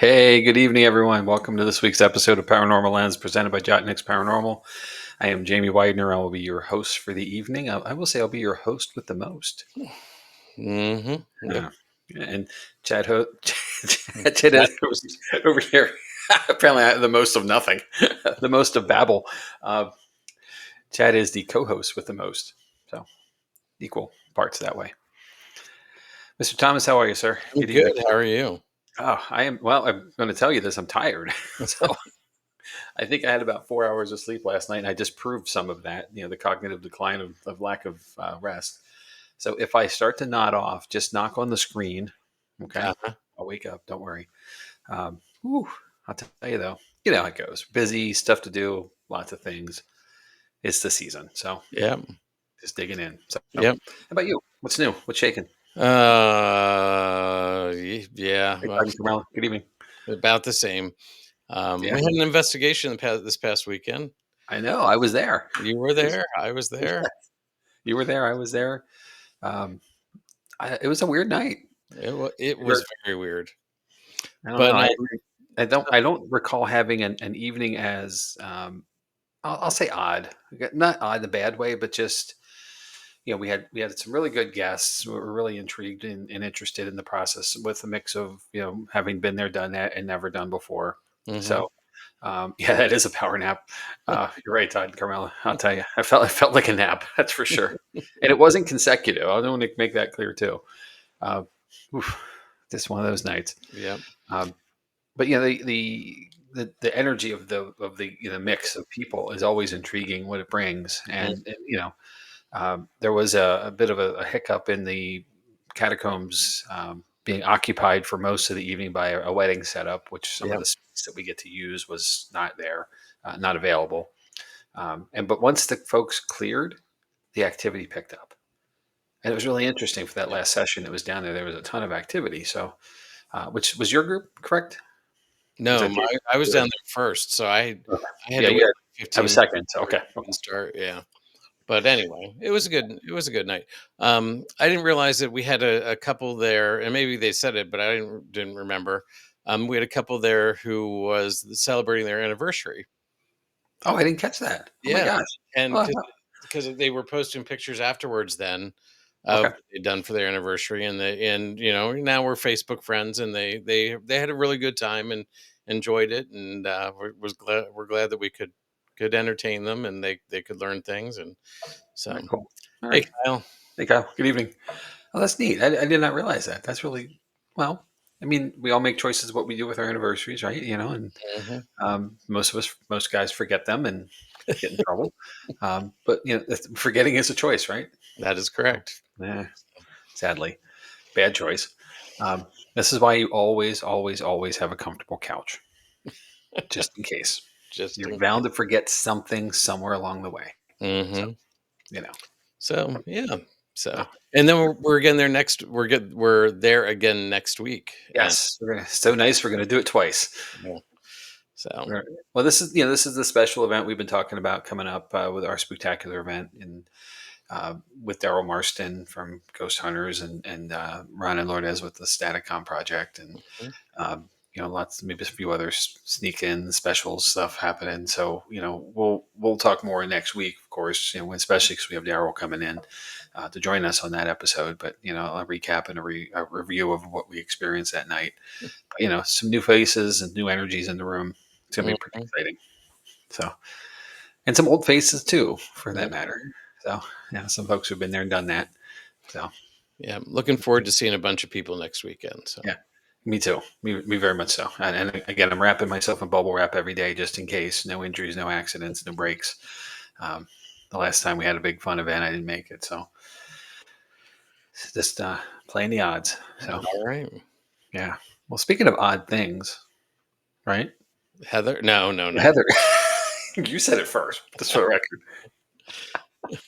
Hey, good evening, everyone. Welcome to this week's episode of Paranormal Lens presented by Jotnick's Paranormal. I am Jamie Widener. I will be your host for the evening. I will say I'll be your host with the most. Yep. Uh, and Chad, Chad is over here. Apparently, I have the most of nothing, the most of babble. Uh, Chad is the co-host with the most, so equal parts that way. Mr. Thomas, how are you, sir? I'm Good evening. good. How are you? Oh, I am. Well, I'm going to tell you this. I'm tired, so I think I had about 4 hours of sleep last night, and I just proved some of that. The cognitive decline of lack of rest. So if I start to nod off, just knock on the screen. Okay, Uh-huh. I'll wake up. Don't worry. Whew, I'll tell you though, you know how it goes. Busy, stuff to do, lots of things. It's the season, so Yep. just digging in. So, how Yep. about you? What's new? What's shaking? Yeah. Hey, Pardon, Carmela. Good evening. About the same. Yeah, We had an investigation this past weekend. I know. I was there. You were there. I was there. You were there. I was there. Um, it was a weird night. It was very weird. I don't know. But I don't recall having an evening as I'll say odd, not odd in the bad way, but just we had some really good guests. We were really intrigued and interested in the process with a mix of having been there, done that, and never done before. Mhm. So yeah, that is a power nap. You're right, Todd and Carmela. I'll tell you, I felt like a nap. That's for sure, and it wasn't consecutive. I want to make that clear too. Uh, oof, just one of those nights. Yep. Um, but the energy of the mix of people is always intriguing what it brings, Mm. and there was a bit of a hiccup in the catacombs being occupied for most of the evening by a wedding setup, which some of Yep. the space that we get to use was not there, not available. But once the folks cleared, the activity picked up, and it was really interesting for that Yep. last session that was down there. There was a ton of activity. So, which was your group, correct? Was No, that the I was down there first, so Okay. I had Yeah, to you wait had I 15 was minutes second. So before okay. we can start. Yeah. But anyway, it was a good night. I didn't realize that we had a couple there, and maybe they said it, but I didn't remember. We had a couple there who was celebrating their anniversary. Oh, I didn't catch that. Oh my Yeah, gosh. and Oh, because they were posting pictures afterwards then of okay. what they'd done for their anniversary, and now we're Facebook friends, and they had a really good time and enjoyed it, and we're glad that we could entertain them, and they could learn things, and All so right, cool. All hey right. Kyle. Hey, Kyle. Good evening. Oh, that's neat. I did not realize that. That's really well. I mean, we all make choices what we do with our anniversaries, right? And Mhm. most guys forget them and get in trouble. But forgetting is a choice, right? That is So, correct. yeah, sadly, bad choice. Um, this is why you always, always, always have a comfortable couch, just in case. Just You're in bound case. to forget something somewhere along the way. So, Mhm. you know. So, yeah. Oh, So, and then we're again there next we're there again next week, and yes, so nice. We're gonna do it twice. yeah. So, Well, this is the special event we've been talking about coming up with our spectacular event with Daryl Marston from Ghost Hunters and Ron and Lourdes with the Staticom project and mhm, lots maybe a few other sneak in special stuff happening. So we'll talk more next week, of course. Especially because we have Daryl coming in to join us on that episode. But a recap and a review of what we experienced that night. But, some new faces and new energies in the room. It's gonna be pretty mhm, exciting. So, and some old faces too, for that matter. mhm. So, yeah, some folks who've been there and done that. So, Yeah, I'm looking forward to seeing a bunch of people next weekend. So, yeah, me too. Me very much so. And again, I'm wrapping myself in bubble wrap every day just in case. No injuries, no accidents, no breaks. Um, the last time we had a big fun event, I didn't make it. So, it's just playing the odds. So, all right, yeah. Well, speaking of odd things, right? Heather. No, no, no. Heather, you said it first, just for the record.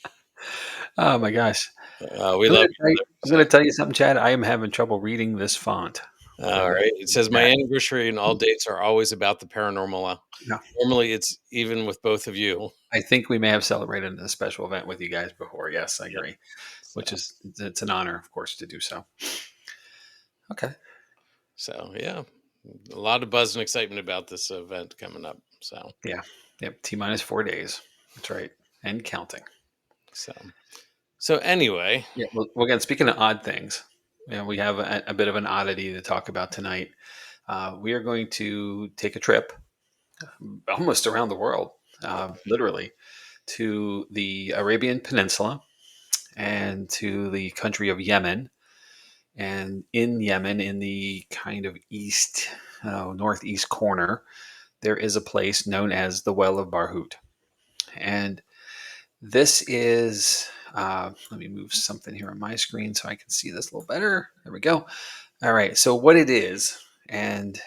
Oh my gosh. We I'm love gonna you, tell you, Heather. I'm So, gonna tell you something, Chad. I am having trouble reading this font. all I'm right. It says my that. anniversary and all dates are always about the paranormal. No, Normally, it's even with both of you. I think we may have celebrated a special event with you guys before. Yes, I Yep. agree. So, Which it's an honor, of course, to do so. Okay. so yeah. A lot of buzz and excitement about this event coming up. Yeah. Yep. T minus 4 days. That's right. And counting. So, so anyway, Yeah. Well, again, speaking of odd things, we have a bit of an oddity to talk about tonight. We are going to take a trip almost around the world, literally, to the Arabian Peninsula and to the country of Yemen. And in Yemen, in the kind of northeast corner, there is a place known as the Well of Barhout. And this is, let me move something here on my screen so I can see this a little better. There we go. All right. So, what it is, and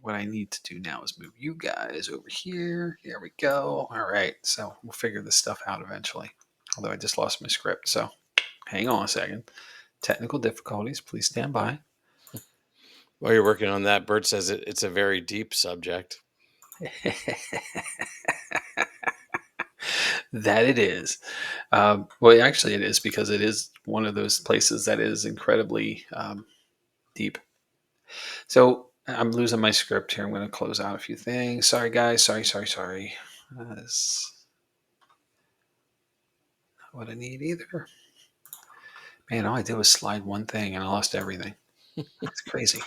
what I need to do now is move you guys over here. There we go. All right. So, we'll figure this stuff out eventually. Although I just lost my script. So, hang on a second. Technical difficulties. Please stand by. while you're working on that, Bert says it's a very deep subject. That it is. Well, actually, it is because it is one of those places that is incredibly deep. So I'm losing my script here. I'm going to close out a few things. Sorry, guys. Sorry. That's not what I need either. Man, all I did was slide one thing and I lost everything. It's crazy.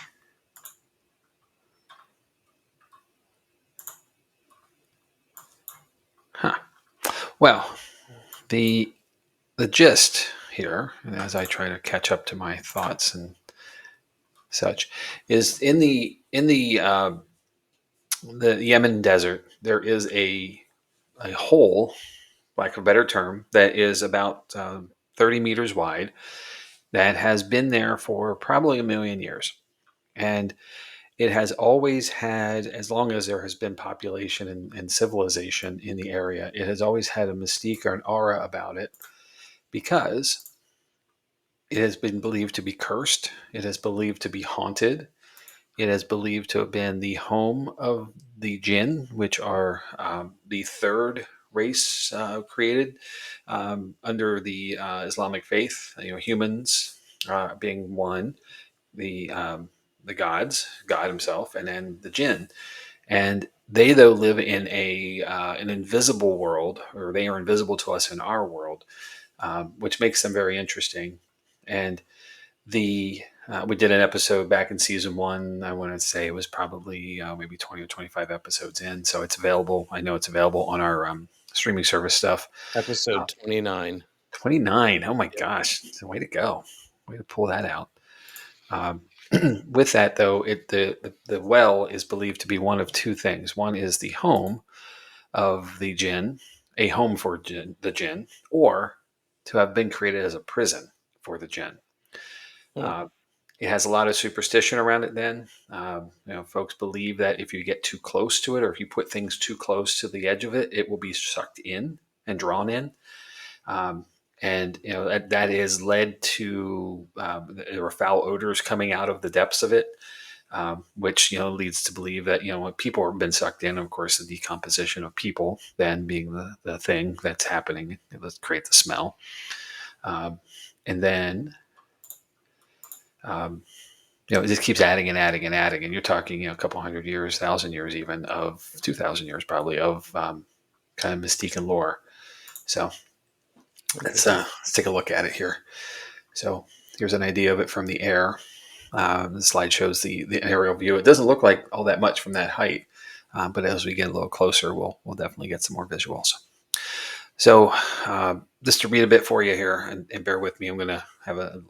Huh. Well, the the gist here, and as I try to catch up to my thoughts and such, is in the Yemen desert there is a hole, like a better term, that is about 30 meters wide that has been there for probably a million years. And it has always had, as long as there has been population and civilization in the area, it has always had a mystique or an aura about it because it has been believed to be cursed. It is believed to be haunted. It is believed to have been the home of the jinn, which are the third race created under the Islamic faith. Humans being one, the gods, God Himself, and then the jinn. And they, though, live in an invisible world, or they are invisible to us in our world, which makes them very interesting. And the we did an episode back in season one. I want to say it was probably maybe 20 or 25 episodes in. So it's available. I know it's available on our streaming service stuff. Uh, Episode 29. 29. Oh my gosh. Way to go. Way to pull that out. Um, with that, though, the well is believed to be one of two things. One is the home of the jinn, a home for the jinn, or to have been created as a prison for the jinn. Hmm. Uh, it has a lot of superstition around it. Then, folks believe that if you get too close to it, or if you put things too close to the edge of it, it will be sucked in and drawn in. Um, and that is led to there are foul odors coming out of the depths of it, which leads to believe that when people have been sucked in, of course, the decomposition of people then being the thing that's happening, let's create the smell, and then um, it just keeps adding and adding and adding, and you're talking a couple hundred years, 1,000 years, even of 2,000 years probably of kind of mystique and lore. So Interesting. let's take a look at it here. So here's an idea of it from the air. The slide shows the aerial view. It doesn't look like all that much from that height, but as we get a little closer, we'll definitely get some more visuals. So just to read a bit for you here, and bear with me, I'm going to have a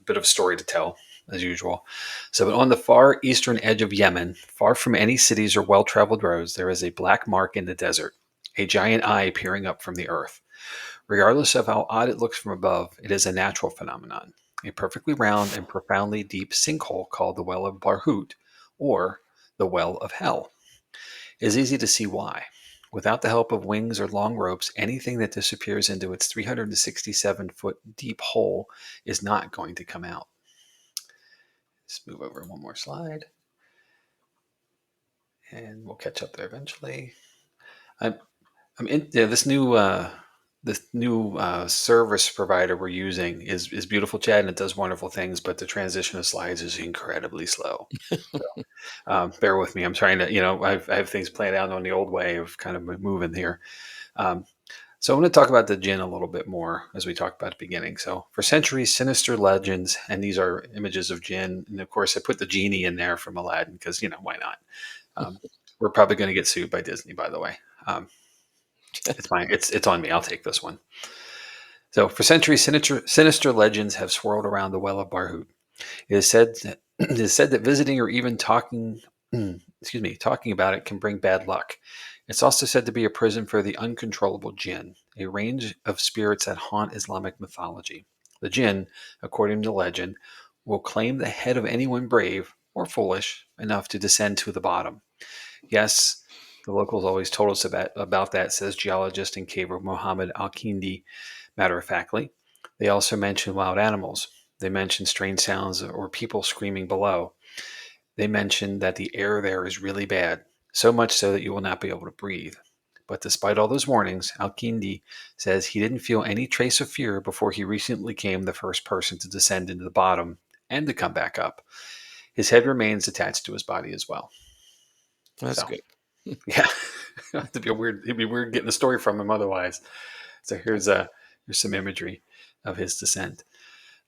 bit of a story to tell as usual. So on the far eastern edge of Yemen, far from any cities or well-traveled roads, there is a black mark in the desert, a giant eye peering up from the earth. Regardless of how odd it looks from above, it is a natural phenomenon, a perfectly round and profoundly deep sinkhole called the Well of Barhout, or the Well of Hell. It is easy to see why. Without the help of wings or long ropes, anything that disappears into its 367-foot deep hole is not going to come out. Let's move over one more slide, and we'll catch up there eventually. I'm, I'm in this the new service provider we're using is beautiful, Chad, and it does wonderful things, but the transition of slides is incredibly slow. So bear with me. I'm trying to, I have things planned out on the old way of kind of moving here. Um, so I want to talk about the jinn a little bit more as we talked about at the beginning. So for centuries, sinister legends, and these are images of jinn. And of course, I put the genie in there from Aladdin because, why not? Um, we're probably going to get sued by Disney, by the way. It's fine. It's on me. I'll take this one. So for centuries, sinister legends have swirled around the Well of Barhout. It is said that, it is said that visiting or even talking, talking about it can bring bad luck. It's also said to be a prison for the uncontrollable jinn, a range of spirits that haunt Islamic mythology. The jinn, according to legend, will claim the head of anyone brave or foolish enough to descend to the bottom. Yes, the locals always told us about that, says geologist and caver Mohammed Al Kindi, matter of factly. They also mention wild animals. They mention strange sounds or people screaming below. They mention that the air there is really bad, so much so that you will not be able to breathe. But despite all those warnings, Al Kindi says he didn't feel any trace of fear before he recently became the first person to descend into the bottom and to come back up. His head remains attached to his body as well. That's So, good. yeah, it'd be weird getting a story from him otherwise. So here's some imagery of his descent.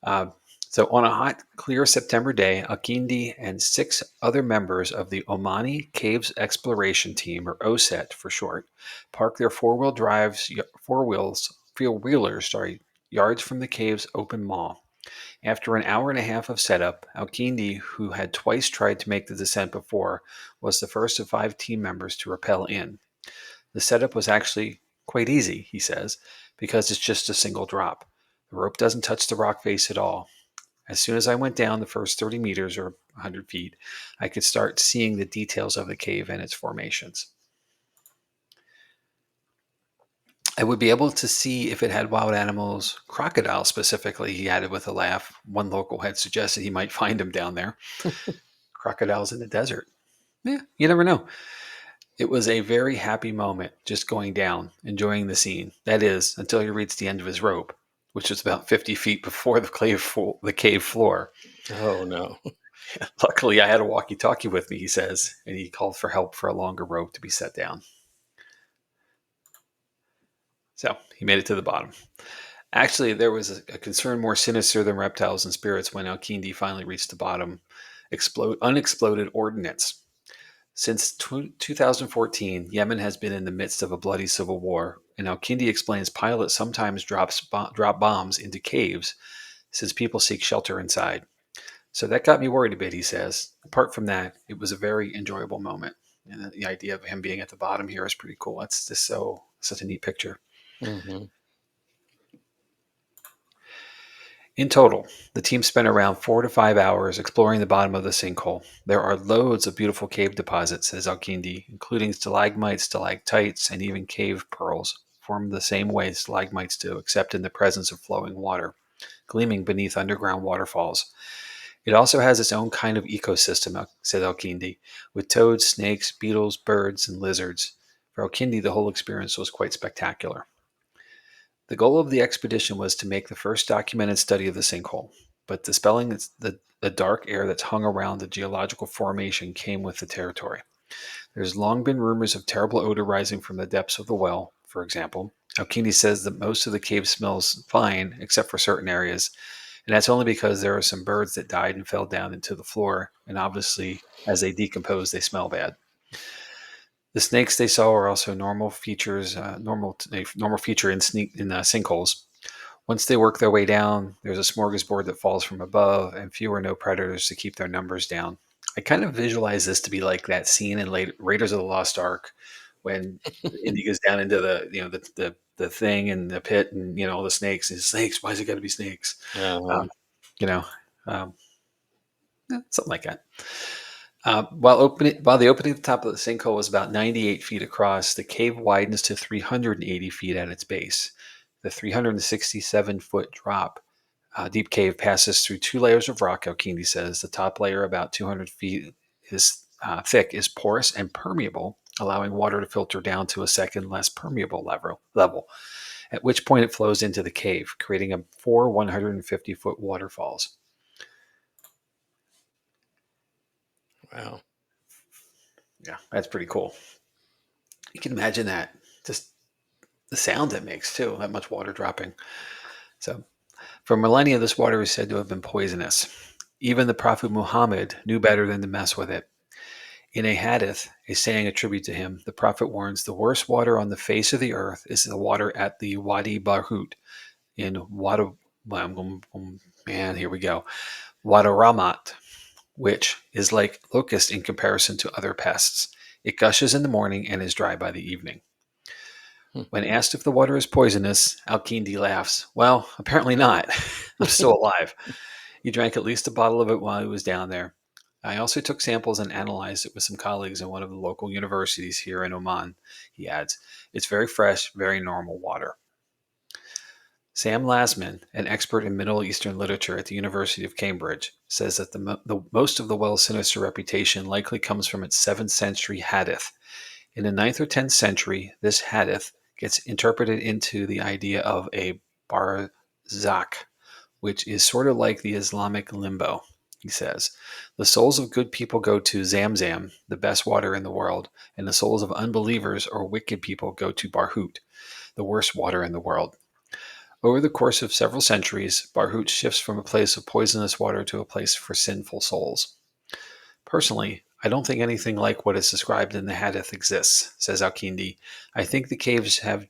Uh, so on a hot, clear September day, Akindi and 6 other members of the Omani Caves Exploration Team, or OSET for short, parked their four wheelers, yards from the cave's open maw. After an hour and a half of setup, Alkindi, who had twice tried to make the descent before, was the first of 5 team members to rappel in. The setup was actually quite easy, he says, because it's just a single drop. The rope doesn't touch the rock face at all. As soon as I went down the first 30 meters or 100 feet, I could start seeing the details of the cave and its formations. I would be able to see if it had wild animals, crocodiles specifically, he added with a laugh. One local had suggested he might find them down there. Crocodiles in the desert. Yeah, you never know. It was a very happy moment just going down, enjoying the scene. That is, until he reached the end of his rope, which was about 50 feet before the cave floor. Oh no. Luckily, I had a walkie talkie with me, he says, and he called for help for a longer rope to be set down. So he made it to the bottom. Actually, there was a concern more sinister than reptiles and spirits when Al-Kindi finally reached the bottom. Unexploded ordnance. Since 2014, Yemen has been in the midst of a bloody civil war, and Al-Kindi explains pilots sometimes drop bombs into caves since people seek shelter inside. So that got me worried a bit, he says. Apart from that, it was a very enjoyable moment. And the idea of him being at the bottom here is pretty cool. That's just such a neat picture. Hmm. In total, the team spent around 4 to 5 hours exploring the bottom of the sinkhole. There are loads of beautiful cave deposits, says Alkindi, including stalagmites, stalactites, and even cave pearls, formed the same way stalagmites do, except in the presence of flowing water, gleaming beneath underground waterfalls. It also has its own kind of ecosystem, said Alkindi, with toads, snakes, beetles, birds, and lizards. For Alkindi, the whole experience was quite spectacular. The goal of the expedition was to make the first documented study of the sinkhole, but dispelling the dark air that's hung around the geological formation came with the territory. There's long been rumors of terrible odor rising from the depths of the well, for example. Alkindi says that most of the cave smells fine, except for certain areas, and that's only because there are some birds that died and fell down into the floor, and obviously, as they decompose, they smell bad. The snakes they saw are also normal feature in sinkholes. Once they work their way down, there's a smorgasbord that falls from above, and few or no predators to keep their numbers down. I kind of visualize this to be like that scene in Raiders of the Lost Ark when Indy goes down into the thing and the pit, and all the snakes. And snakes, why's it got to be snakes? Uh-huh. Um, you know, um, something like that. While the opening at the top of the sinkhole was about 98 feet across, the cave widens to 380 feet at its base. The 367-foot deep cave passes through 2 layers of rock, Alkindi says. The top layer, about 200 feet thick, is porous and permeable, allowing water to filter down to a second, less permeable level. at which point it flows into the cave, creating four 150-foot waterfalls. Wow. Yeah, that's pretty cool. You can imagine that. Just the sound it makes, too, that much water dropping. So, for millennia, this water is said to have been poisonous. Even the Prophet Muhammad knew better than to mess with it. In a hadith, a saying attributed to him, the Prophet warns the worst water on the face of the earth is the water at the Wadi Barhout in Wadi. Man, here we go. Wadaramat, which is like locust in comparison to other pests. It gushes in the morning and is dry by the evening. Hmm. When asked if the water is poisonous, Al-Kindi laughs. Well, apparently not. I'm still alive. He drank at least a bottle of it while he was down there. I also took samples and analyzed it with some colleagues in one of the local universities here in Oman, he adds. It's very fresh, very normal water. Sam Lasman, an expert in Middle Eastern literature at the University of Cambridge, says that the most of the well's sinister reputation likely comes from its 7th century hadith. In the 9th or 10th century, this hadith gets interpreted into the idea of a barzakh, which is sort of like the Islamic limbo, he says. The souls of good people go to Zamzam, the best water in the world, and the souls of unbelievers or wicked people go to Barhout, the worst water in the world. Over the course of several centuries, Barhout shifts from a place of poisonous water to a place for sinful souls. Personally, I don't think anything like what is described in the Hadith exists, says Al-Kindi. I think the caves have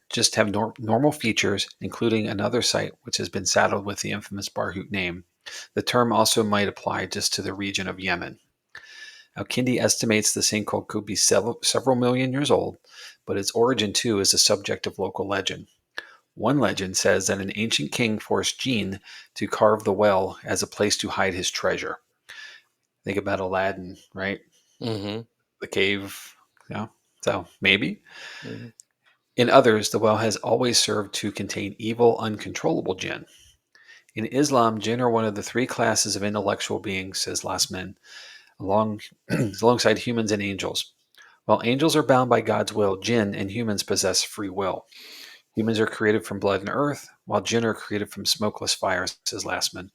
normal features, including another site which has been saddled with the infamous Barhout name. The term also might apply just to the region of Yemen. Al-Kindi estimates the sinkhole could be several million years old, but its origin too is a subject of local legend. One legend says that an ancient king forced Jinn to carve the well as a place to hide his treasure. Think about Aladdin, right? Mm-hmm. The cave, so maybe. Mm-hmm. In others, the well has always served to contain evil, uncontrollable jinn. In Islam, jinn are one of the three classes of intellectual beings, says Lasman, alongside humans and angels. While angels are bound by God's will, jinn and humans possess free will. Humans are created from blood and earth, while jinn are created from smokeless fire, says Lasman.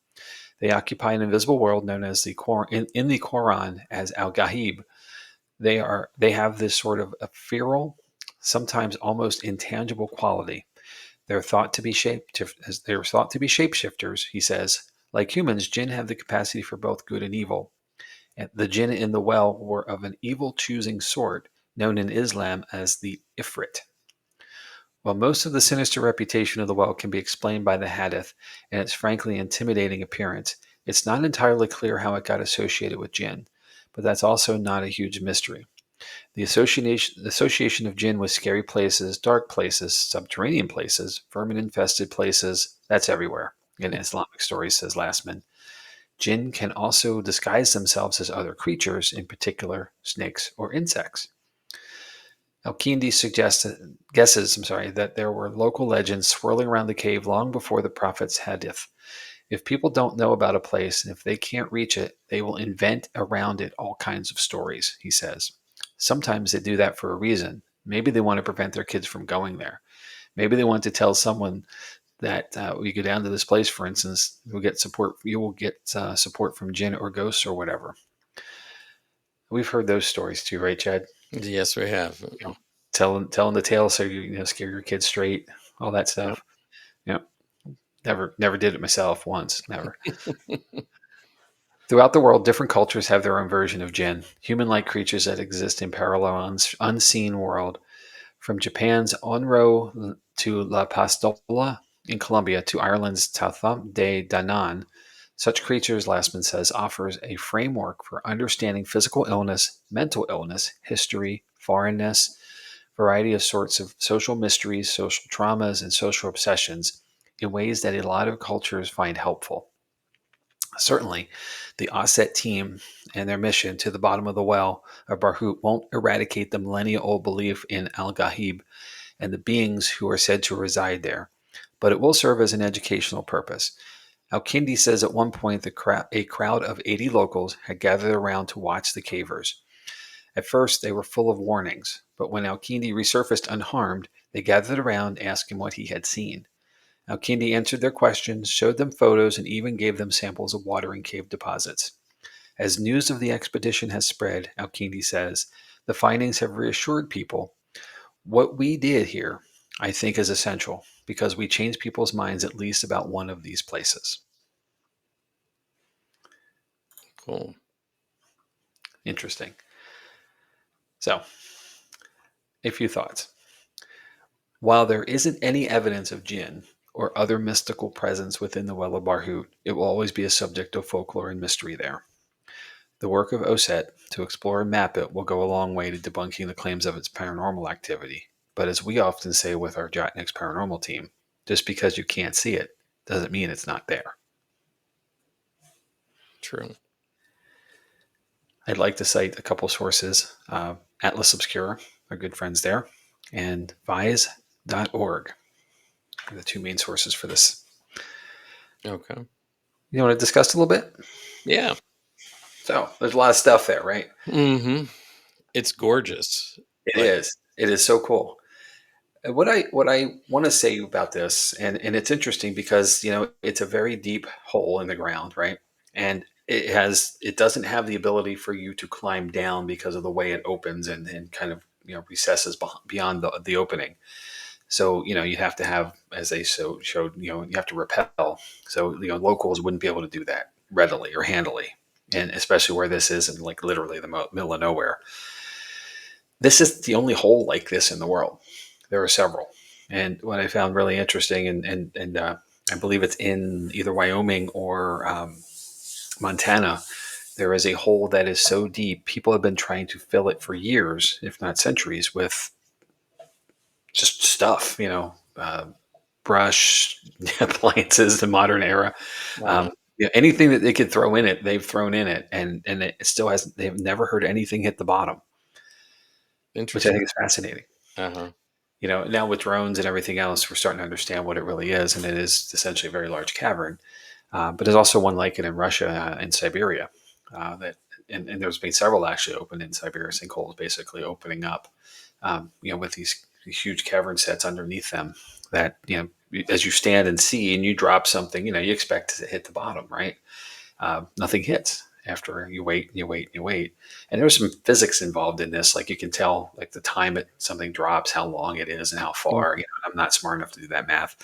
They occupy an invisible world known as in the Quran as Al-Gahib. They have this sort of ethereal, sometimes almost intangible quality. They're thought to be shapeshifters, he says. Like humans, jinn have the capacity for both good and evil. And the jinn in the well were of an evil choosing sort, known in Islam as the Ifrit. While most of the sinister reputation of the well can be explained by the hadith and its frankly intimidating appearance, it's not entirely clear how it got associated with jinn, but that's also not a huge mystery. The association of jinn with scary places, dark places, subterranean places, vermin-infested places, that's everywhere in Islamic stories, says Lastman. Jinn can also disguise themselves as other creatures, in particular snakes or insects. Al-Kindi guesses that there were local legends swirling around the cave long before the prophet's hadith. If people don't know about a place and if they can't reach it, they will invent around it all kinds of stories, he says. Sometimes they do that for a reason. Maybe they want to prevent their kids from going there. Maybe they want to tell someone that we go down to this place, for instance, you will get support from jinn or ghosts or whatever. We've heard those stories too, right, Chad? Yes, we have. You know, telling the tale so scare your kids straight, all that Yep. stuff. You know, never did it myself once, never. Throughout the world, different cultures have their own version of jinn, human-like creatures that exist in parallel unseen world. From Japan's Onro to La Pastola in Colombia to Ireland's Tatham de Danann, such creatures, Lastman says, offers a framework for understanding physical illness, mental illness, history, foreignness, variety of sorts of social mysteries, social traumas, and social obsessions in ways that a lot of cultures find helpful. Certainly, the Osset team and their mission to the bottom of the well of Barhout won't eradicate the millennia old belief in Al Gahib and the beings who are said to reside there, but it will serve as an educational purpose. Al Kindi says at one point a crowd of 80 locals had gathered around to watch the cavers. At first, they were full of warnings, but when Al-Kindi resurfaced unharmed, they gathered around, asking what he had seen. Al-Kindi answered their questions, showed them photos, and even gave them samples of water in cave deposits. As news of the expedition has spread, Al-Kindi says, the findings have reassured people. What we did here, I think, is essential because we changed people's minds at least about one of these places. Cool. Interesting. So, a few thoughts. While there isn't any evidence of jinn or other mystical presence within the Well of Barhout, it will always be a subject of folklore and mystery there. The work of OSET to explore and map it will go a long way to debunking the claims of its paranormal activity. But as we often say with our Jotniks paranormal team, just because you can't see it doesn't mean it's not there. True. I'd like to cite a couple sources. Atlas Obscura, our good friends there, and vise.org are the two main sources for this. Okay. You want to discuss a little bit? Yeah. So there's a lot of stuff there, right? Hmm. It's gorgeous. It Like, is. It is so cool. What I want to say about this, and it's interesting because it's a very deep hole in the ground, right? And it doesn't have the ability for you to climb down because of the way it opens and kind of recesses beyond the opening. So you have to have, as they showed, you have to rappel. So locals wouldn't be able to do that readily or handily, and especially where this is in like literally the middle of nowhere. This is the only hole like this in the world. There are several. And what I found really interesting, and I believe it's in either Wyoming or Montana, there is a hole that is so deep, people have been trying to fill it for years, if not centuries, with just stuff, brush, appliances, the modern era. uh, Anything that they could throw in it, they've thrown in it, and it still hasn't. They've never heard anything hit the bottom, which I interesting. think is fascinating. Uh-huh. Now with drones and everything else, we're starting to understand what it really is, and it is essentially a very large cavern. But there's also one like it in Russia and Siberia. That and there's been several actually open in Siberia, sinkholes basically opening up. With these huge cavern sets underneath them. That as you stand and see, and you drop something, you expect to hit the bottom, right? Nothing hits after you wait and you wait and you wait. And there's some physics involved in this. Like you can tell, like the time something drops, how long it is, and how far. I'm not smart enough to do that math.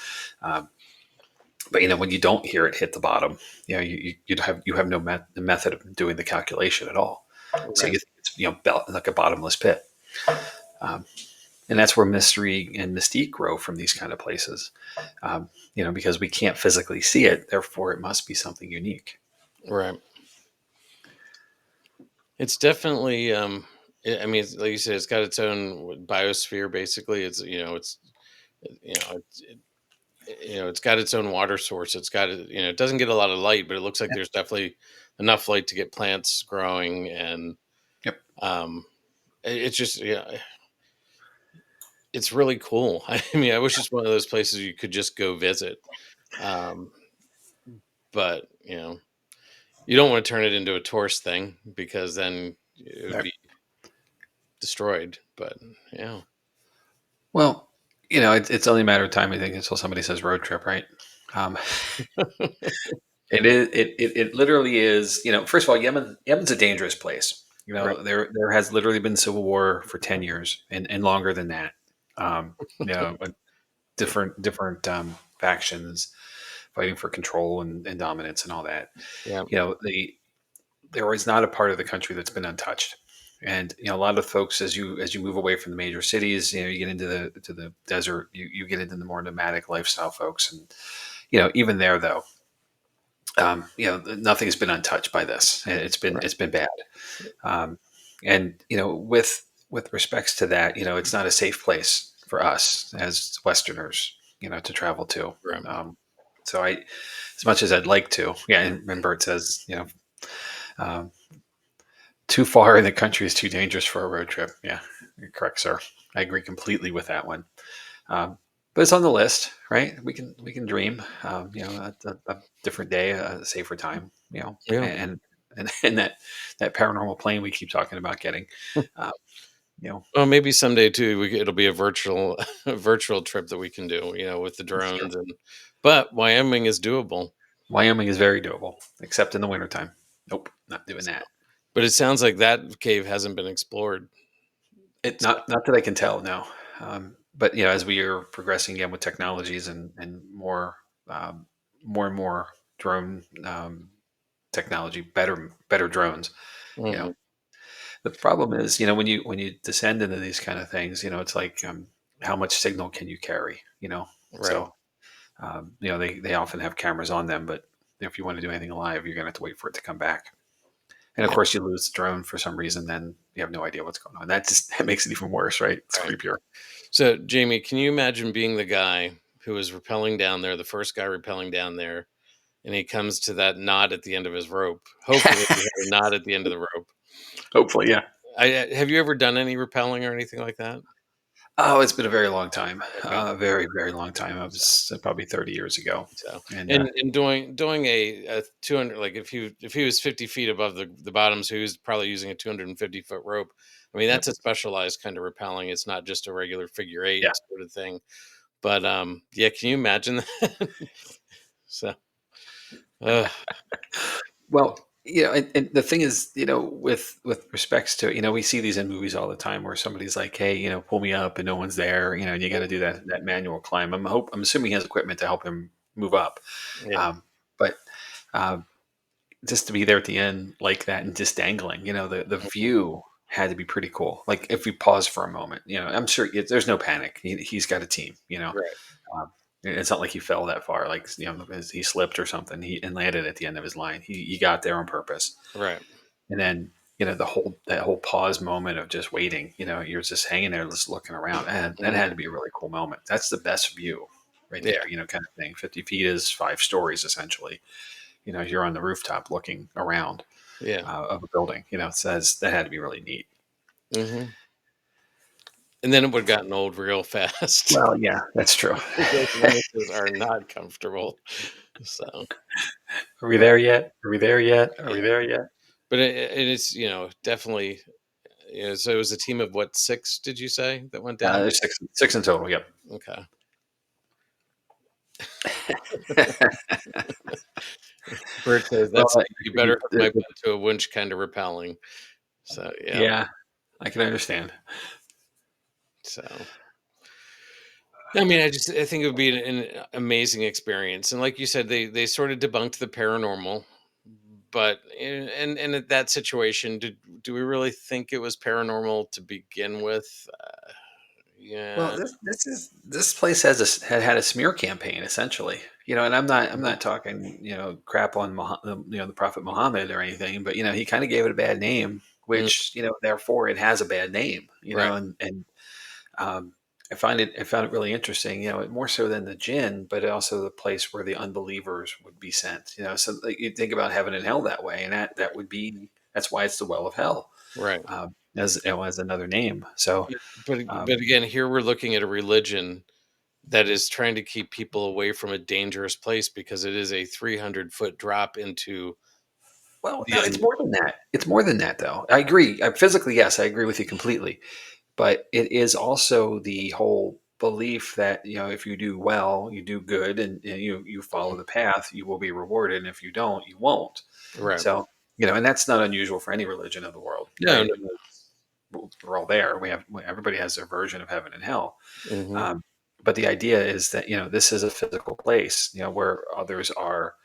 But when you don't hear it hit the bottom, you have no method of doing the calculation at all. So Right. you think it's like a bottomless pit. Um, and that's where mystery and mystique grow from these kind of places. Because we can't physically see it, therefore it must be something unique. Right. It's definitely I mean, like you said, it's got its own biosphere basically. It's you know, it's it's got its own water source. It's got it doesn't get a lot of light, but it looks like there's definitely enough light to get plants growing, and Yep. um it's just it's really cool. I mean, I wish it's one of those places you could just go visit. Um but you don't want to turn it into a tourist thing because then it would Yep. be destroyed. But yeah. Well, it's only a matter of time, I think, until somebody says road trip, right? Um, it is. It literally is. First of all, Yemen's a dangerous place. Right. There has literally been civil war for 10 years and longer than that. With different factions fighting for control and dominance and all that. Yeah. There is not a part of the country that's been untouched. And a lot of folks, as you move away from the major cities, you get into the desert, you get into the more nomadic lifestyle folks, and even there though, nothing's been untouched by this. Right. It's been bad, um, and with respects to that, it's not a safe place for us as Westerners, to travel to. Right. Um, so as much as I'd like to, yeah. And remember, it says um, too far in the country is too dangerous for a road trip. Yeah, you're correct, sir. I agree completely with that one. Um, but it's on the list, right? We can dream. A different day, a safer time. Yeah. and that paranormal plane we keep talking about getting. Uh, you know, Well, maybe someday too. It'll be a virtual a virtual trip that we can do. With the it's true. drones but Wyoming is doable. Wyoming is very doable, except in the wintertime. Nope, not doing So, that. but it sounds like that cave hasn't been explored. It So, not that I can tell, no. But as we are progressing again with technologies and um, more and more drone technology, better drones. You know, mhm, the problem is, when you descend into these kind of things, it's like, how much signal can you carry? right. So they often have cameras on them, but if you want to do anything live, you're going to have to wait for it to come back. And of Yeah. course, you lose the drone for some reason, then you have no idea what's going on. That makes it even worse, right? It's Right. creepier. So, Jamie, can you imagine being the guy who was rappelling down there, the first guy rappelling down there, and he comes to that knot at the end of his rope? Hopefully, he had a knot at the end of the rope. Hopefully, yeah. Have you ever done any rappelling or anything like that? Oh, it's been a very long time. Okay. Very, very long time. I So, was probably 30 years ago. so, And and doing a 200, like if he was 50 feet above the bottom, so he was probably using a 250-foot rope. I mean, yep, that's a specialized kind of rappelling. It's not just a regular figure eight yeah. sort of thing. But yeah, can you imagine that? So, uh, Well, and the thing is, with respects to, we see these in movies all the time where somebody's like, "Hey, pull me up," and no one's there, and you got to do that manual climb. I'm assuming he has equipment to help him move up, yeah. but uh, just to be there at the end like that and just dangling, the Mhm. view had to be pretty cool. Like if we pause for a moment, I'm sure there's no panic. He's got a team, Right. Um, it's not like he fell that far, like he slipped or something. He and landed at the end of his line. He got there on purpose, Right. and then that whole pause moment of just waiting. You're just hanging there, just looking around, and that Mhm. had to be a really cool moment. That's the best view, right Yeah. there. Kind of thing. 50 feet is 5 stories essentially. You're on the rooftop looking around Yeah. of a building. It says that had to be really neat. Hmm. And then it would have gotten old real fast. Well, yeah, that's true. Those images are not comfortable. So, Are we but there yet? Are we there yet? Are we yeah, there yet? but it's definitely. So it was a team of what, six? Did you say that went down? There's six in total. Yep. Okay. Bert says Well, that's you better hook my butt to a winch kind of repelling. So yeah. yeah, I can understand. So I mean, I think it would be an amazing experience, and like you said, they sort of debunked the paranormal, but in that situation, do we really think it was paranormal to begin with? Well, Yeah. this place had a smear campaign essentially, and I'm Mhm. not talking crap on the Prophet Muhammad or anything, but he kind of gave it a bad name, Mm, which therefore it has a bad name, right. and um, I found it really interesting, more so than the jinn, but also the place where the unbelievers would be sent, so like, you think about heaven and hell that way, and that would be that's why it's the well of hell, Right. as another name. So. But Um, again, here we're looking at a religion that is trying to keep people away from a dangerous place because it is a 300-foot drop into Well, the no, it's more than that. It's more than that, though. I agree. Physically, yes, I agree with you completely. But it is also the whole belief that if you do well, you do good, and you follow the path, you will be rewarded. And if you don't, you won't. right. So and that's not unusual for any religion of the world, No, right? no. We're all there. Everybody has their version of heaven and hell. Mhm. Um, but the idea is that this is a physical place, where others are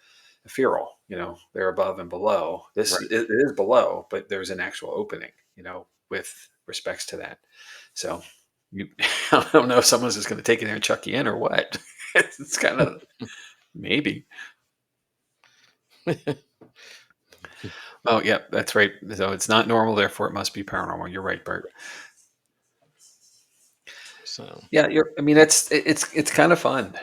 ethereal. They're above and below. Right. It is below, but there's an actual opening. With respects to that. So you, I don't know if someone's just going to take it there and chuck you in or what. It's kind of maybe. Oh, yeah, that's right. So it's not normal, therefore it must be paranormal. You're right, Bert. So, Yeah, I mean, it's kind of fun.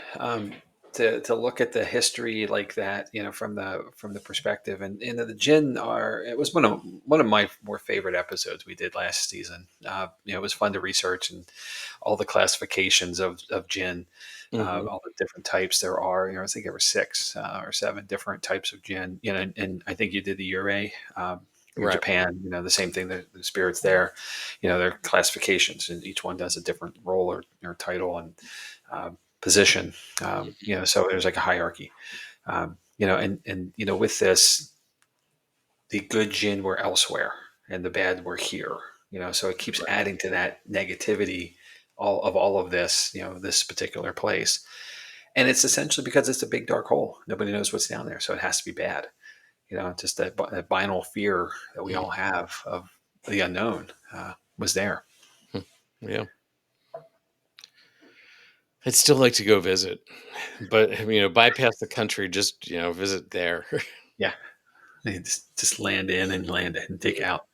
to look at the history like that, from the perspective, and the jinn are. It was one of my more favorite episodes we did last season. It was fun to research and all the classifications of jinn, Hmm. all the different types there are. I think there were six or seven different types of jinn. And I think you did the Yurei. In Right. Japan, the same thing. The spirits there, their classifications, and each one does a different role or title and position. So there's like a hierarchy. And with this, the good jinn were elsewhere, and the bad were here. So it keeps Right. adding to that negativity, all of this. This particular place, and it's essentially because it's a big dark hole. Nobody knows what's down there, so it has to be bad. Just that binal fear that we all Mhm. have of the unknown was there. Hmm. Yeah. I'd still like to go visit, but bypass the country. Just visit there. Yeah, they just land in and land and take out.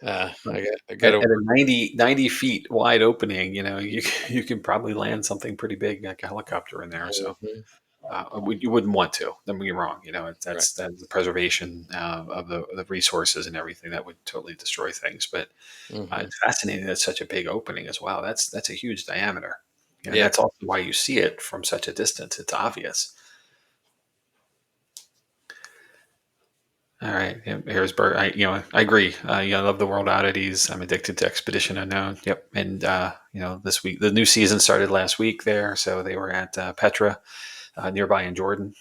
But I got at, to. at a 90 feet wide opening, you can probably land something pretty big, like a helicopter in there. So you wouldn't want to. Don't get me wrong. Right. That's the preservation of the resources and everything that would totally destroy things. But Hmm. it's fascinating. That's such a big opening as well. That's a huge diameter. And Yeah. that's also why you see it from such a distance. It's obvious. All right. Yep. Here's Bert. I agree. I love the world oddities. I'm addicted to Expedition Unknown. Yep. And this week the new season started last week there, so they were at Petra, nearby in Jordan.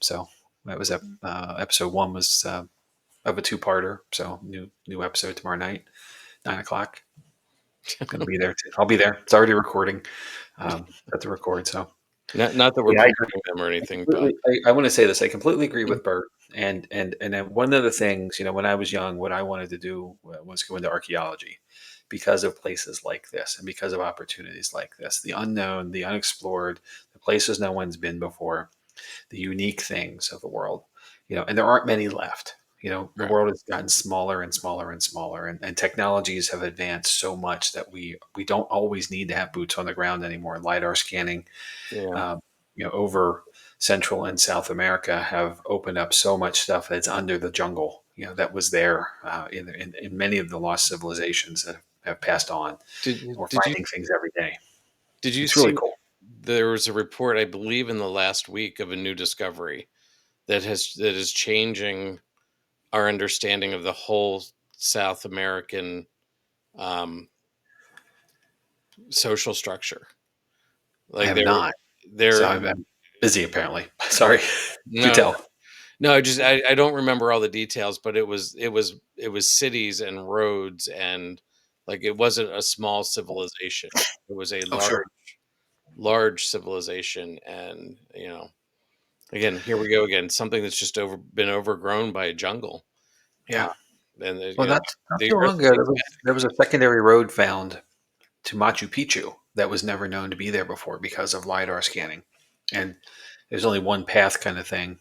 So that was episode one was of a two-parter. So new episode tomorrow night, 9 o'clock. Gonna be there too. I'll be there. It's already recording. At the record. So Not that we're yeah, promoting them or anything, but I want to say this. I completely agree with Bert. And then one of the things, when I was young, what I wanted to do was go into archaeology because of places like this and because of opportunities like this, the unknown, the unexplored, the places no one's been before, the unique things of the world. And there aren't many left. The right. world has gotten smaller and smaller and smaller, and technologies have advanced so much that we don't always need to have boots on the ground anymore. LiDAR scanning, Yeah. um, over Central and South America have opened up so much stuff that's under the jungle, that was there in many of the lost civilizations that have passed on. Did We're did you finding things every day. did you It's really see? cool. There was a report, I believe, in the last week of a new discovery that is changing our understanding of the whole South American um, social structure. I Like have not. So they're I'm busy apparently. Sorry. Do no, tell. no, I don't remember all the details, but it was cities and roads, and like it wasn't a small civilization. It was a Oh, sure. large civilization, and again, here we go again. Something that's just been overgrown by a jungle. Yeah. Uh, and Well, not the too Earth long ago, is there was a secondary road found to Machu Picchu that was never known to be there before because of LiDAR scanning. And there's only one path kind of thing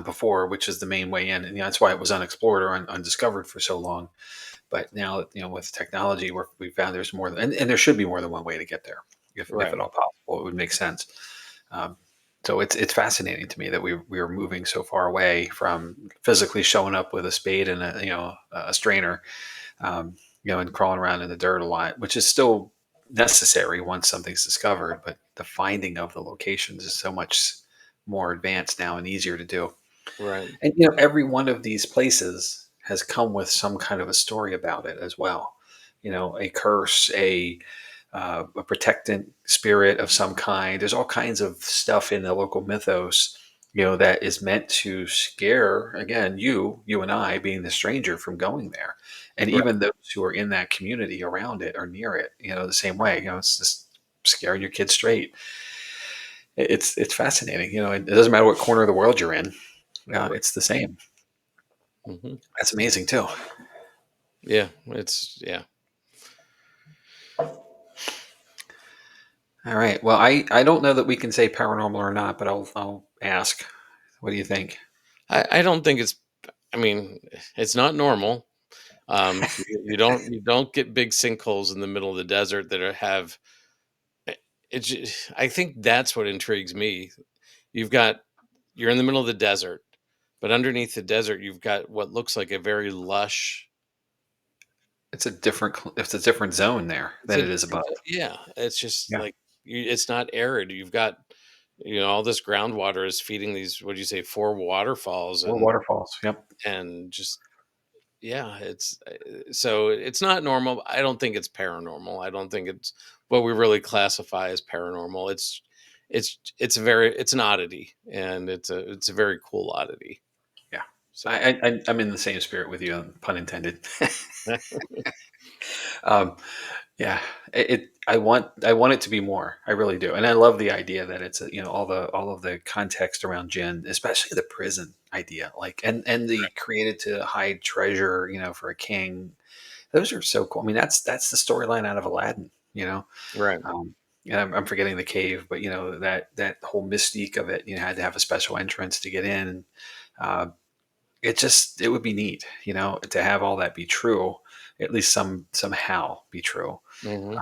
before, which is the main way in. And that's why it was unexplored or undiscovered for so long. But now, with technology, we found there's more than, and there should be more than one way to get there, if right. at all possible. It would make sense. Um, so it's fascinating to me that we are moving so far away from physically showing up with a spade and a strainer, um, and crawling around in the dirt a lot, which is still necessary once something's discovered. But the finding of the locations is so much more advanced now and easier to do. Right. And every one of these places has come with some kind of a story about it as well. A curse, a protectant spirit of some kind. There's all kinds of stuff in the local mythos, that is meant to scare, again, you and I, being the stranger, from going there. And Right. even those who are in that community around it or near it, the same way. It's just scaring your kids straight. It's fascinating. It doesn't matter what corner of the world you're in. Right. It's the same. Hmm. That's amazing too. Yeah. Yeah. All right. Well, I don't know that we can say paranormal or not, but I'll ask. What do you think? I don't think it's. I mean, it's not normal. You don't get big sinkholes in the middle of the desert that have I think that's what intrigues me. You've got you're in the middle of the desert, but underneath the desert, you've got what looks like a very lush. It's a different zone there It's than a it is different, above. yeah. It's just Yeah. like it's not arid. You've got all this groundwater is feeding these. What do you say? Four waterfalls Or waterfalls. Yep. and just yeah. It's so it's not normal. I don't think it's paranormal. I don't think it's what we really classify as paranormal. It's an oddity, and it's a very cool oddity. Yeah. So I'm in the same spirit with you, pun intended. um, yeah, I want it to be more. I really do, and I love the idea that it's all of the context around Jin, especially the prison idea, like and the created to hide treasure, for a king. Those are so cool. I mean, that's the storyline out of Aladdin. right, Um, and I'm forgetting the cave, but that whole mystique of it, had to have a special entrance to get in. Uh, it would be neat, to have all that be true, at least somehow be true. hmm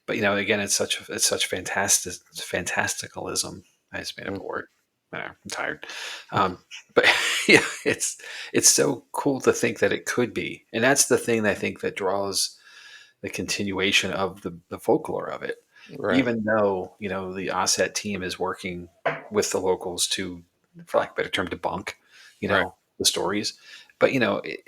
But again, it's such fantasticalism. I just made up a word. I I'm tired. Um, but yeah, it's so cool to think that it could be, and that's the thing that I think that draws the continuation of the folklore of it. right, Even though the Osset team is working with the locals to, for lack of a better term, debunk right, the stories, but it,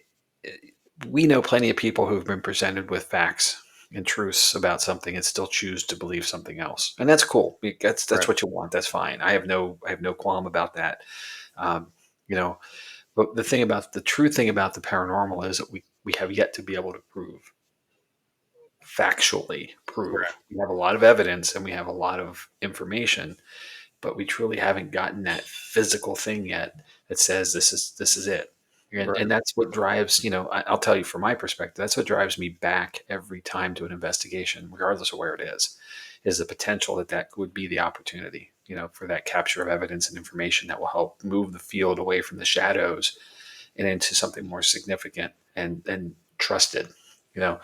we know plenty of people who've been presented with facts and truths about something and still choose to believe something else, and that's cool. That's right, what you want. That's fine. I have no qualm about that. Um, you know, but the true thing about the paranormal is that we have yet to be able to factually prove. right, We have a lot of evidence and we have a lot of information, but we truly haven't gotten that physical thing yet that says this is it. And right, that's what drives, I'll tell you from my perspective, that's what drives me back every time to an investigation, regardless of where it is the potential that would be the opportunity, for that capture of evidence and information that will help move the field away from the shadows and into something more significant and trusted. You know,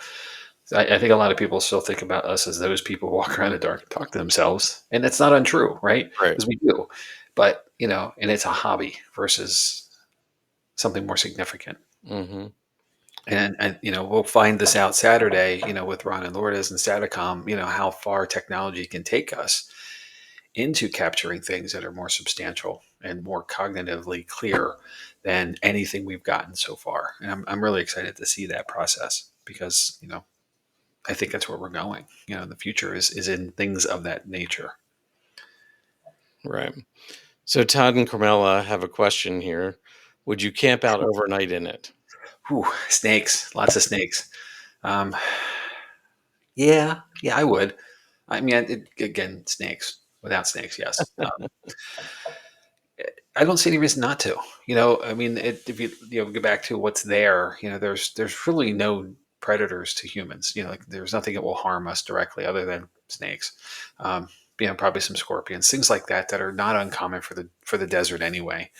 I think a lot of people still think about us as those people who walk around in the dark and talk to themselves, and it's not untrue, right? right. Because we do, but and it's a hobby versus something more significant. hmm And we'll find this out Saturday, with Ron and Lourdes and Satacom, how far technology can take us into capturing things that are more substantial and more cognitively clear than anything we've gotten so far. And I'm really excited to see that process because I think that's where we're going. The future is in things of that nature. Right. So Todd and Carmela have a question here. Would you camp out overnight in it? Whew, snakes, lots of snakes. Um, yeah, I would. I mean, again, snakes. Without snakes, yes. I don't see any reason not to. I mean, if you go back to what's there, there's really no predators to humans. Like there's nothing that will harm us directly other than snakes. Um, probably some scorpions, things like that are not uncommon for the desert anyway.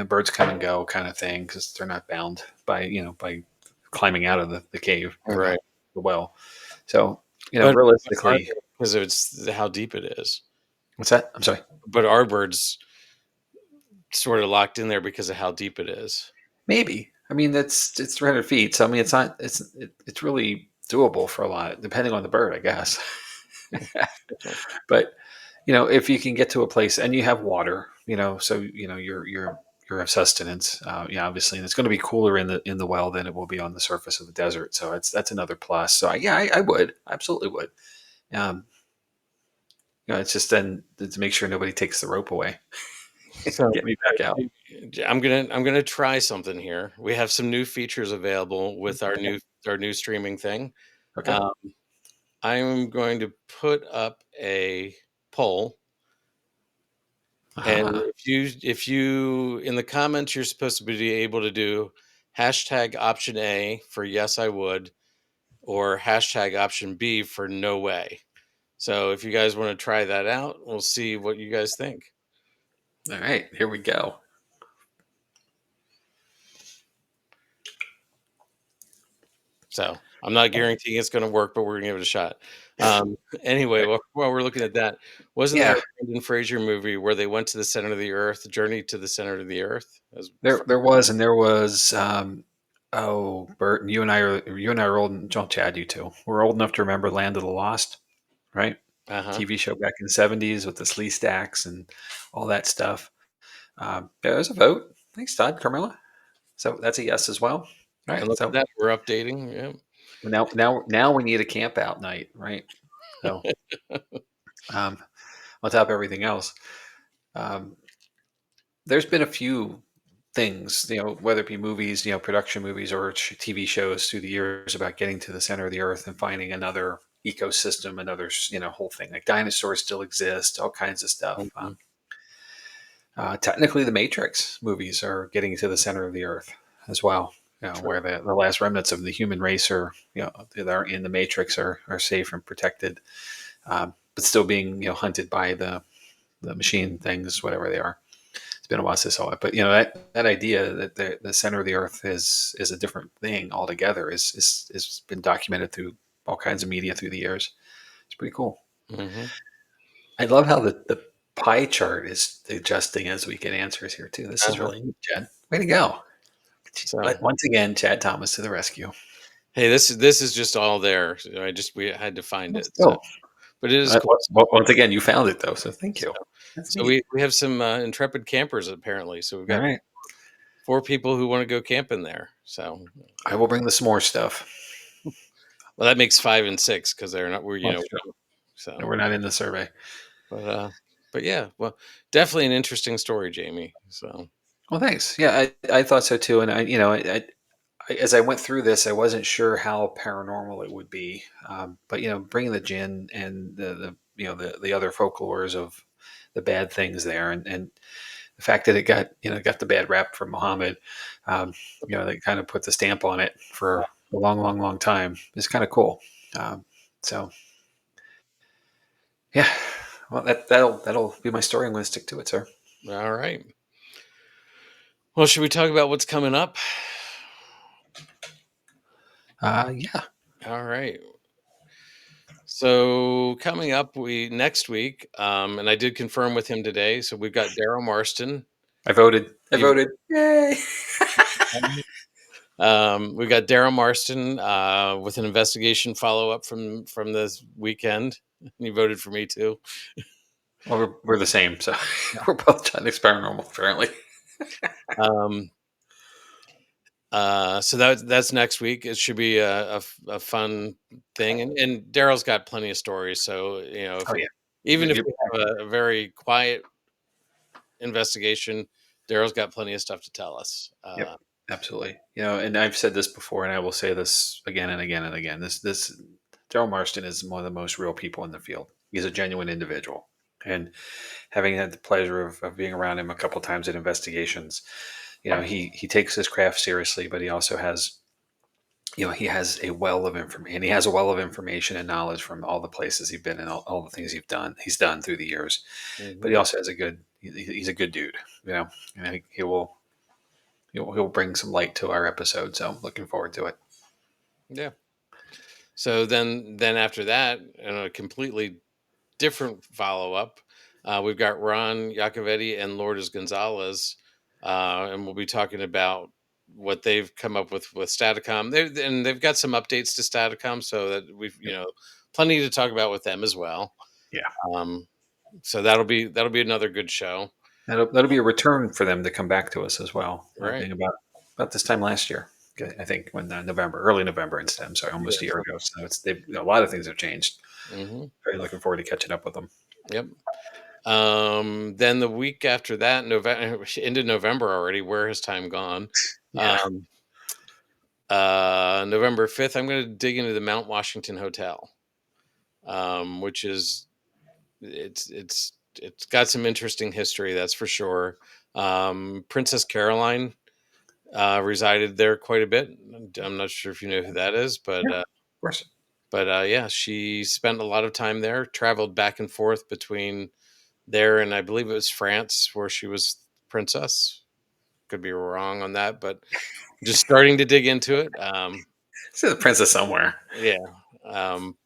Birds come and go, kind of thing, because they're not bound by climbing out of the cave or the Right. well. So But are realistically, they, because it's how deep it is. what's that? I'm sorry. But are birds sort of locked in there because of how deep it is? Maybe. I mean, it's 300 feet, so I mean, it's really doable for a lot, depending on the bird, I guess. But if you can get to a place and you have water, so you have sustenance, obviously, and it's going to be cooler in the well than it will be on the surface of the desert. So that's another plus. So yeah, I would absolutely would. Um, it's just then to make sure nobody takes the rope away, So get me back out. I'm gonna try something here. We have some new features available with Okay. our new streaming thing. Okay. Um, I'm going to put up a poll, and Uh-huh. if you in the comments you're supposed to be able to do hashtag option A for yes I would, or hashtag option B for no way. So if you guys want to try that out, we'll see what you guys think. All right. Here we go. So. I'm not guaranteeing it's going to work, but we're going to give it a shot. Um, anyway, Right. while we're looking at that, wasn't there Yeah, a Brendan Fraser movie where they went to the center of the earth, Journey to the Center of the Earth? there was. Oh, Bert, you and I are old. Don't Chad, you too. We're old enough to remember Land of the Lost, right? Uh huh. TV show back in the '70s with the Slee Stacks and all that stuff. Yeah, there's a vote. Thanks, Todd, Carmela. So that's a yes as well. All And right. look at So that, we're updating. Yeah. now we need a camp out night, right? So um, on top of everything else, um, there's been a few things, whether it be movies, production movies or TV shows through the years about getting to the center of the earth and finding another ecosystem, another, whole thing. Like dinosaurs still exist, all kinds of stuff. Mhm. Technically, the Matrix movies are getting to the center of the earth as well. True. Where the last remnants of the human race are, that are in the Matrix are safe and protected, but still being, hunted by the machine things, whatever they are. It's been a while since I saw it, but that idea that the center of the earth is a different thing altogether is been documented through all kinds of media through the years. It's pretty cool. Hmm. I love how the pie chart is adjusting as we get answers here too. This is Uh-huh. really neat, Chad. Way to go! So, But once again, Chad Thomas to the rescue. hey, this is just all there. So we had to find Let's it. So, go. but it is cool. Once again, you found it though, so thank So, you. That's so neat. we have some intrepid campers apparently. So we've All got right, 4 people who want to go camping there. So, I will bring the s'more stuff. well, that makes 5 and 6 because they're not. We're Well, that's true. No, so. we're not in the survey. But yeah, well, definitely an interesting story, Jamie. So Well, thanks. Yeah, I thought so too. And as I went through this, I wasn't sure how paranormal it would be. But bringing the gin and the other folklores of the bad things there, and the fact that it got the bad rap from Muhammad, they kind of put the stamp on it for a long, long, long time is kind of cool. Um, so yeah, well that'll be my story. I'm going to stick to it, sir. all right. Well, should we talk about what's coming up? Yeah, All right. So coming up, we next week, and I did confirm with him today. So we've got Daryl Marston. I voted. I He- voted. Yay! we got Daryl Marston with an investigation follow up from this weekend. He voted for me too. Well, we're the same, so we're both trying to experiment apparently. Um, so that's next week. It should be a fun thing, and Daryl's got plenty of stories. So Oh yeah, even if you'll we be have happy. a very quiet investigation, Daryl's got plenty of stuff to tell us. Yep, absolutely. And I've said this before, and I will say this again and again and again. This Daryl Marston is one of the most real people in the field. He's a genuine individual, and having had the pleasure of being around him a couple times at investigations, he takes his craft seriously, but he also has he has a well of information, and he has a well of information and knowledge from all the places he's been and all the things he's done through the years. But Hmm. he also has he's a good dude, and I think he'll bring some light to our episode. So looking forward to it. Yeah. So then after that, in a completely different follow up, we've got Ron Yacovetti and Lourdes Gonzalez, and we'll be talking about what they've come up with Staticom. And they've got some updates to Staticom, so that we've Yep. plenty to talk about with them as well. Yeah, Um, so that'll be another good show, that'll be a return for them to come back to us as well. right? Being about this time last year, okay, I think when early November instead. I'm sorry, almost a Yes. year ago. So a lot of things have changed. Hmm. Very looking forward to catching up with them. Yep. Then the week after that, November into November already. Where has time gone? Yeah, Um, November 5th, I'm going to dig into the Mount Washington Hotel, which is it's got some interesting history, that's for sure. Princess Caroline resided there quite a bit. I'm not sure if you know who that is, yeah, of course. yeah, she spent a lot of time there, traveled back and forth between there and I believe it was France where she was princess. Could be wrong on that, but just starting to dig into it. She's a princess somewhere. Yeah,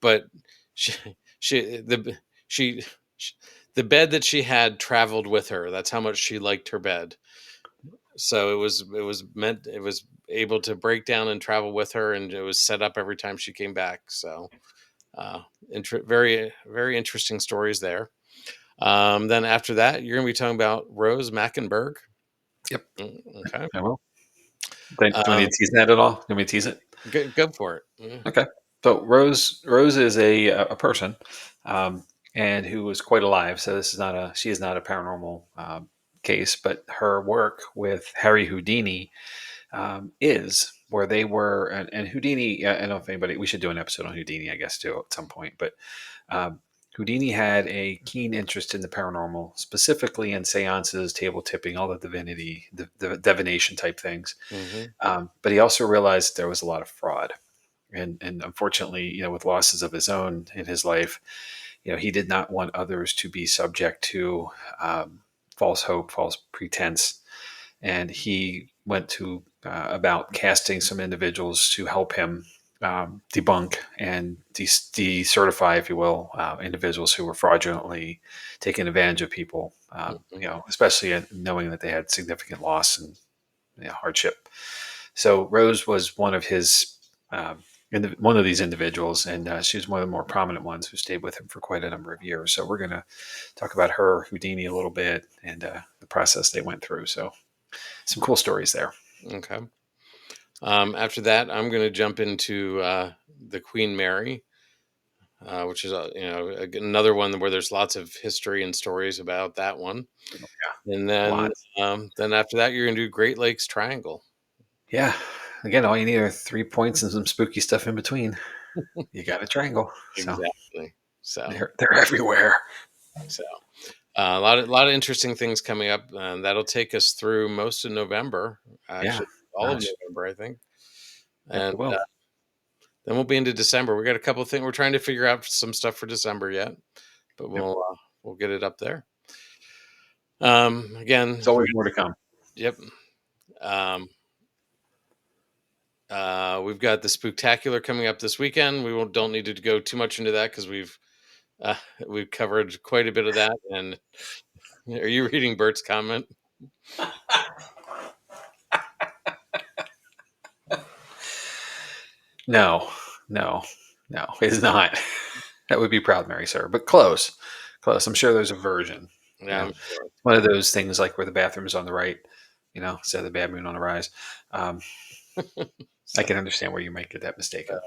but she she the b she sh the bed that she had traveled with her. That's how much she liked her bed. So it was able to break down and travel with her, and it was set up every time she came back. So, very interesting stories there. Then after that, you're gonna be talking about Rose Mackenberg. Yep, Okay. I will. Do we need Um, to tease that at all? Do we tease it? go for it. Mm, Okay. So Rose is a person, um, and who was quite alive. So this is not a she is not a paranormal case, but her work with Harry Houdini is where they were, and Houdini. I don't know if anybody. We should do an episode on Houdini, I guess, too, at some point. But um, Houdini had a keen interest in the paranormal, specifically in seances, table tipping, all the divinity, the divination type things. mhm, But he also realized there was a lot of fraud, and unfortunately, with losses of his own in his life, he did not want others to be subject to false hope, false pretense, and he went to about casting some individuals to help him debunk and decertify, if you will, individuals who were fraudulently taking advantage of people. mhm, Especially knowing that they had significant loss and hardship. So Rose was one of his. One of these individuals, and she was one of the more prominent ones who stayed with him for quite a number of years. So we're going to talk about her, Houdini, a little bit, and the process they went through. So some cool stories there. okay. After that, I'm gonna jump into, the Queen Mary, which is, another one where there's lots of history and stories about that one. And Lots. then after that, you're gonna do Great Lakes Triangle. Yeah. Again, all you need are 3 points and some spooky stuff in between. You got a triangle. So Exactly. So they're everywhere. so, a lot of interesting things coming up, and that'll take us through most of November, Yeah. actually, all of Gosh. November, I think. Yep, And, it will. then we'll be into December. We got a couple of things we're trying to figure out some stuff for December yet, but Yep. we'll get it up there. Again, There's always more to come. yep. Um, we've got the Spooktacular coming up this weekend. We won't don't need to go too much into that because uh, we've covered quite a bit of that. And are you reading Bert's comment? No, no, no, it's not. That would be proud, Mary, sir. But close, close. I'm sure there's a version. Yeah, I'm sure. One of those things like where the bathroom is on the right, instead of the bad moon on the rise. Um, I So can understand where you might get that mistaken.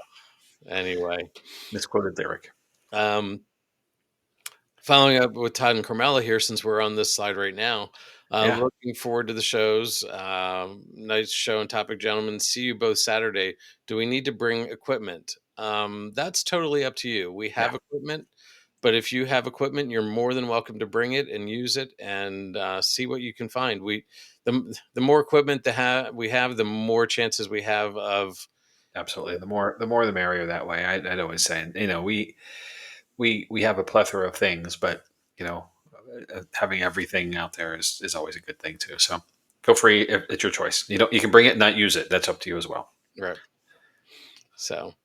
anyway, Misquoted lyric. um, following up with Todd and Carmela here, since we're on this slide right now. Yeah, Looking forward to the shows. Nice show and topic, gentlemen. See you both Saturday. Do we need to bring equipment? That's totally up to you. We yeah, have equipment, but if you have equipment, you're more than welcome to bring it and use it and see what you can find. The more equipment we have, the more chances we have of. absolutely. The more the merrier. That way, I'd always say, we have a plethora of things, but having everything out there is always a good thing too. So feel free. It's your choice. You can bring it and not use it. That's up to you as well. Right. So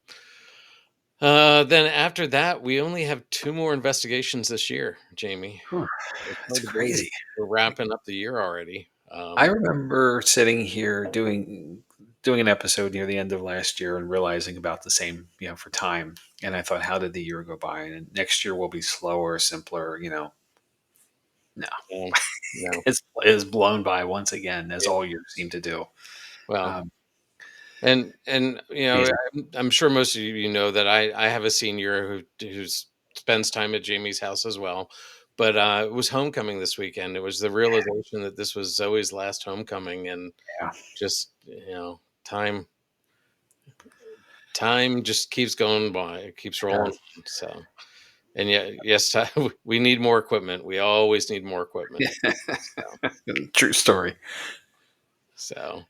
then after that, we only have two more investigations this year, Jamie. Whew, It's that's hard to believe crazy. we're wrapping up the year already. I remember sitting here doing an episode near the end of last year and realizing about the same, for time. And I thought, how did the year go by? And next year will be slower, simpler. No, um, no, it's blown by once again, as yeah, all years seem to do. well, Um, and amazing. I'm sure most of you know that I have a senior who spends time at Jamie's house as well. But it was homecoming this weekend. It was the realization that this was Zoe's last homecoming, and Yeah, just time just keeps going by. It keeps it rolling does. on. So. And yeah, yes, we need more equipment. We always need more equipment. So, True story. so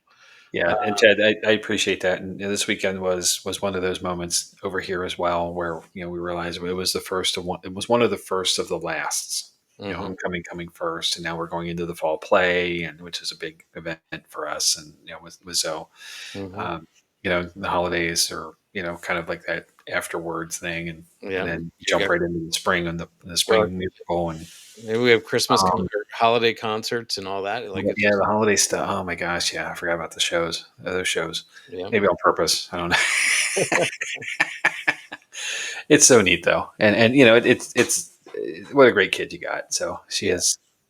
Yeah, and Ted, I appreciate that. And this weekend was one of those moments over here as well, where we realized it was the first of one. It was one of the first of the lasts. mhm, Homecoming coming first, and now we're going into the fall play, and which is a big event for us. And with Zoe, mhm. um, the holidays, or kind of like that afterwards thing, and Yeah. then You jump got right into the spring and the well, spring musical and maybe we have Christmas um, or holiday concerts and all that. Like yeah, it's the holiday stuff. Oh my gosh, yeah, I forgot about the shows. Those shows, yeah. maybe on purpose. I don't know. It's so neat though, and it's what a great kid you got. So Yeah.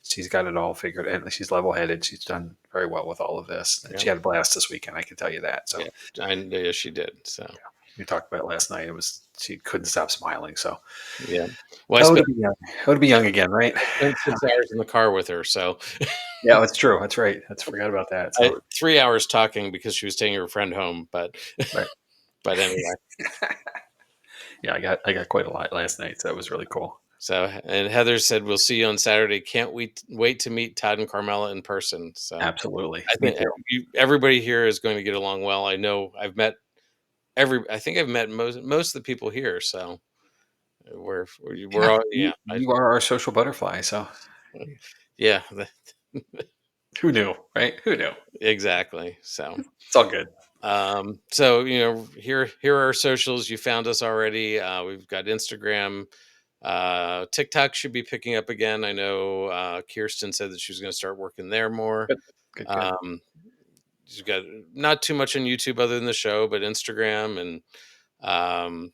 she's got it all figured, and she's level headed. She's done very well with all of this, and Yeah. she had a blast this weekend. I can tell you that. So Yeah. I yeah, she did. So we talked about it last night. It was she couldn't stop smiling. So yeah. Well, oh, to be young, oh, to be young again, right? spent 6 hours in the car with her. So Yeah, that's true. That's right. That's forgot about that. So 3 hours talking because she was taking her friend home. But right. but anyway. Yeah, I got quite a lot last night. So that was really cool. So and Heather said we'll see you on Saturday. Can't wait to meet Todd and Carmela in person. So Absolutely, I me think too. everybody here is going to get along well. I know I think I've met most of the people here. So we're Yeah, all you, yeah. you are our social butterfly. So Yeah, who knew, right? Who knew? exactly. So It's all good. here are our socials. You found us already. We've got Instagram. TikTok should be picking up again. I know Kirsten said that she was going to start working there more. Good, good, good. Um, she's got not too much on YouTube other than the show, but Instagram and um,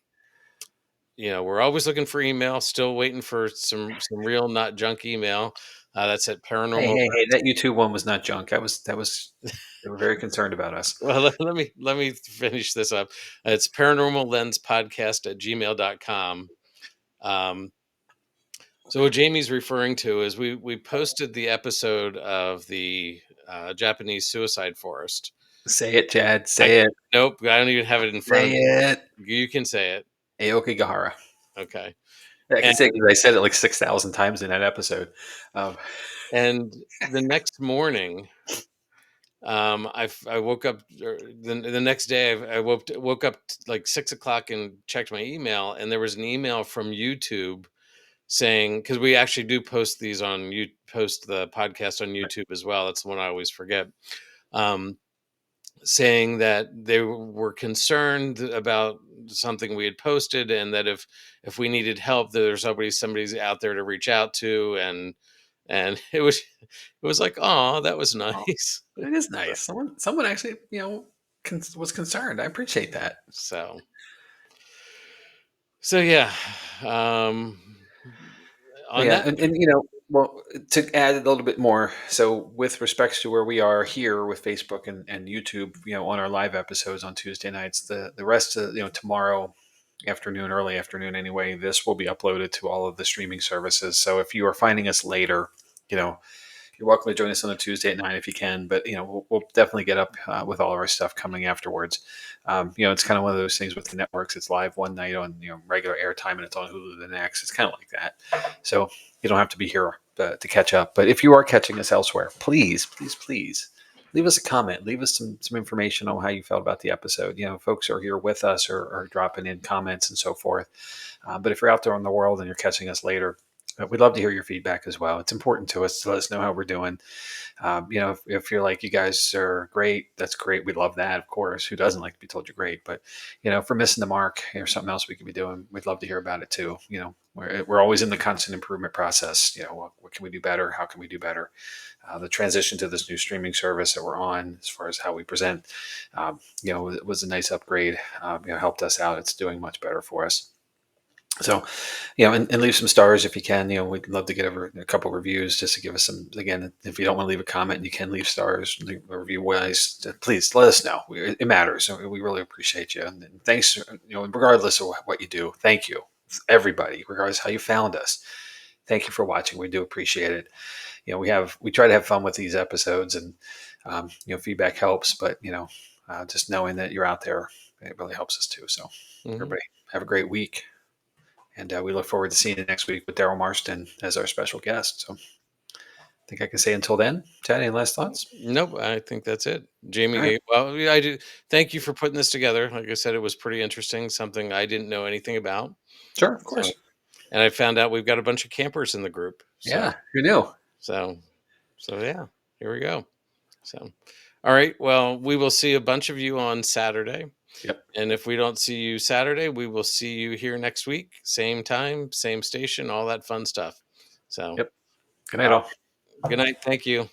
we're always looking for email. Still waiting for some real not junk email. That's at Hey, paranormal. hey, hey! That YouTube one was not junk. That was. They were very concerned about us. Well, let me finish this up. It's paranormal lens podcast at gmail.com. Um, so what Jamie's referring to is we posted the episode of the Japanese suicide forest. Say it, Chad. I Say it. Nope, I don't even have it in front of Say me. it. You can say it. Aoki Gahara. Okay. I can And say because I said it like 6,000 times in that episode. Um, and the next morning, I woke up the next day. I woke up like 6 o'clock and checked my email, and there was an email from YouTube saying because we actually do post these on you post the podcast on YouTube as well. That's the one I always forget. Um, Saying that they were concerned about something we had posted, and that if we needed help, there's somebody's out there to reach out to, and it was like, oh, that was oh, nice. it is nice. Someone actually, was concerned. I appreciate that. So so yeah. Um, Well, on yeah, that, and well, to add a little bit more, so with respects to where we are here with Facebook and YouTube, on our live episodes on Tuesday nights, the rest of tomorrow afternoon, early afternoon anyway, this will be uploaded to all of the streaming services. So if you are finding us later, you know, you're welcome to join us on a Tuesday at 9 if you can. But we'll definitely get up with all of our stuff coming afterwards. It's kind of one of those things with the networks. It's live one night on regular airtime, and it's on Hulu the next. It's kind of like that. So you don't have to be here to catch up. But if you are catching us elsewhere, please, please, please leave us a comment. Leave us some information on how you felt about the episode. Folks are here with us or dropping in comments and so forth. But if you're out there in the world and you're catching us later, we'd love to hear your feedback as well. It's important to us to let us know how we're doing. If you're like, you guys are great, that's great. We love that, of course. Who doesn't like to be told you're great? But if we're missing the mark or something else we could be doing, we'd love to hear about it too. We're always in the constant improvement process. What can we do better? How can we do better? The transition to this new streaming service that we're on, as far as how we present, it was a nice upgrade. Helped us out. It's doing much better for us. So, and leave some stars if you can. We'd love to get a couple reviews just to give us some. Again, if you don't want to leave a comment, you can leave stars, leave a review wise. Please let us know. It matters. We really appreciate you. And thanks. Regardless of what you do, thank you, everybody. Regardless of how you found us, thank you for watching. We do appreciate it. We try to have fun with these episodes, and feedback helps. But just knowing that you're out there, it really helps us too. So, mhm. everybody, have a great week. And we look forward to seeing you next week with Daryl Marston as our special guest. So I think I can say until then. Chad, any last thoughts? Nope, I think that's it. All right. Jamie, well, yeah, I do. Thank you for putting this together. Like I said, it was pretty interesting. Something I didn't know anything about. Sure, of So, course. and I found out we've got a bunch of campers in the group. So, Yeah. Who knew? so, so yeah, here we go. So, All right. Well, we will see a bunch of you on Saturday. Yep. And if we don't see you Saturday, we will see you here next week. Same time, same station, all that fun stuff. So, Yep. Good night, all all. right. Good night. Thank you.